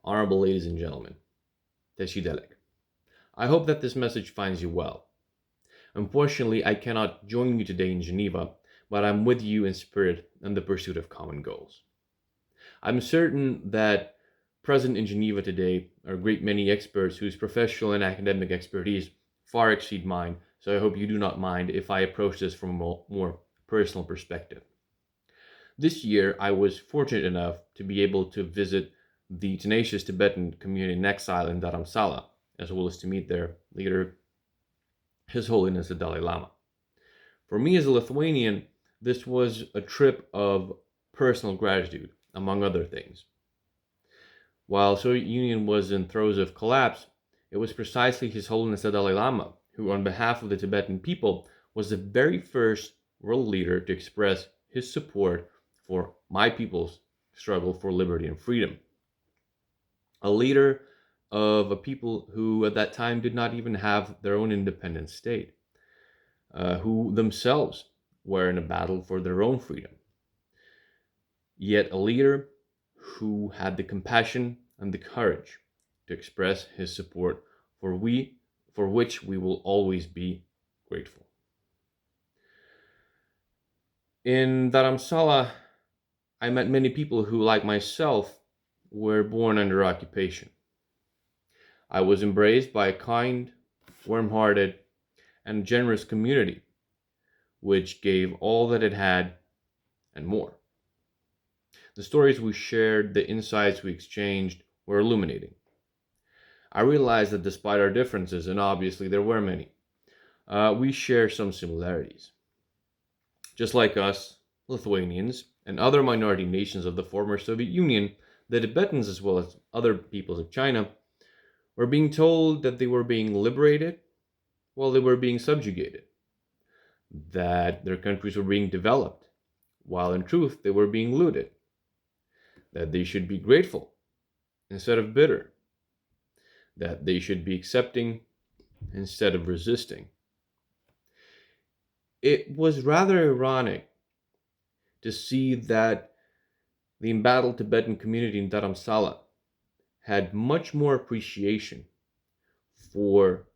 Honorable ladies and gentlemen, Teshidelek. I hope that this message finds you well. Unfortunately, I cannot join you today in Geneva, but I'm with you in spirit in the pursuit of common goals. I'm certain that present in Geneva today are a great many experts whose professional and academic expertise far exceed mine, so I hope you do not mind if I approach this from a more personal perspective. This year, I was fortunate enough to be able to visit the tenacious Tibetan community in exile in Dharamsala, as well as to meet their leader, His Holiness the Dalai Lama. For me as a Lithuanian, this was a trip of personal gratitude, among other things. While Soviet Union was in throes of collapse, it was precisely His Holiness the Dalai Lama who, on behalf of the Tibetan people, was the very first world leader to express his support for my people's struggle for liberty and freedom. A leader of a people who at that time did not even have their own independent state, who themselves were in a battle for their own freedom. Yet a leader who had the compassion and the courage to express his support for which we will always be grateful. In Dharamsala, I met many people who, like myself, were born under occupation. I was embraced by a kind, warm-hearted, and generous community, which gave all that it had and more. The stories we shared, the insights we exchanged, were illuminating. I realized that despite our differences, and obviously there were many, we share some similarities. Just like us, Lithuanians, and other minority nations of the former Soviet Union, the Tibetans, as well as other peoples of China, were being told that they were being liberated while they were being subjugated, that their countries were being developed, while in truth they were being looted, that they should be grateful instead of bitter, that they should be accepting instead of resisting. It was rather ironic to see that the embattled Tibetan community in Dharamsala had much more appreciation for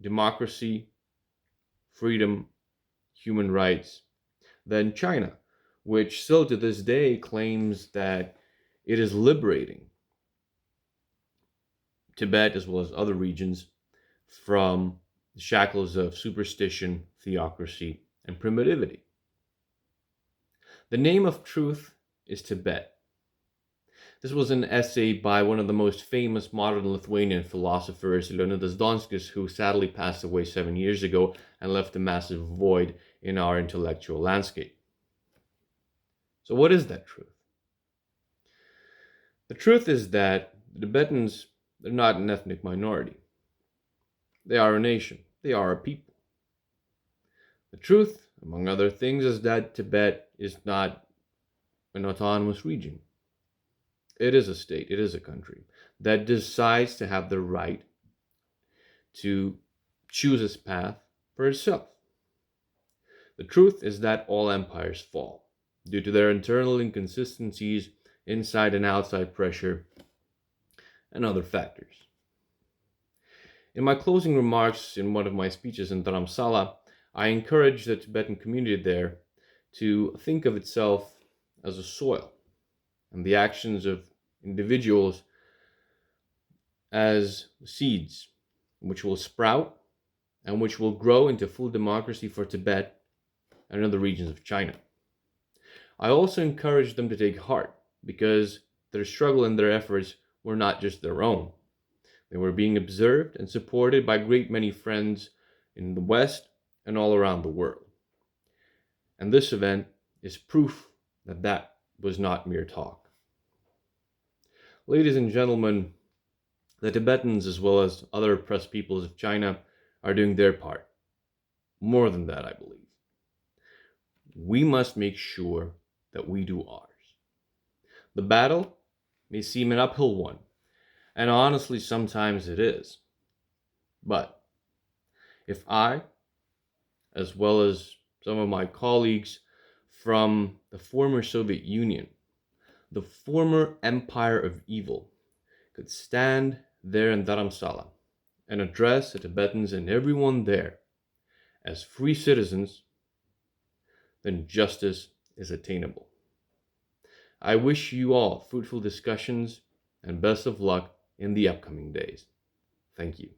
democracy, freedom, human rights than China, which still to this day claims that it is liberating Tibet as well as other regions from the shackles of superstition, theocracy, and primitivity. The name of truth is Tibet. This was an essay by one of the most famous modern Lithuanian philosophers, Arunas Valinskas, who sadly passed away 7 years ago and left a massive void in our intellectual landscape. So what is that truth? The truth is that the Tibetans, they're not an ethnic minority. They are a nation. They are a people. The truth, among other things, is that Tibet is not an autonomous region. It is a state, it is a country that decides to have the right to choose its path for itself. The truth is that all empires fall due to their internal inconsistencies, inside and outside pressure, and other factors. In my closing remarks in one of my speeches in Dharamsala, I encourage the Tibetan community there to think of itself as a soil and the actions of individuals as seeds which will sprout and which will grow into full democracy for Tibet and other regions of China. I also encourage them to take heart because their struggle and their efforts were not just their own. They were being observed and supported by a great many friends in the West and all around the world. And this event is proof that that was not mere talk. Ladies and gentlemen, the Tibetans, as well as other oppressed peoples of China, are doing their part. More than that, I believe. We must make sure that we do ours. The battle may seem an uphill one, and honestly, sometimes it is. But if I, as well as some of my colleagues from the former Soviet Union, the former empire of evil, could stand there in Dharamsala and address the Tibetans and everyone there as free citizens, then justice is attainable. I wish you all fruitful discussions and best of luck in the upcoming days. Thank you.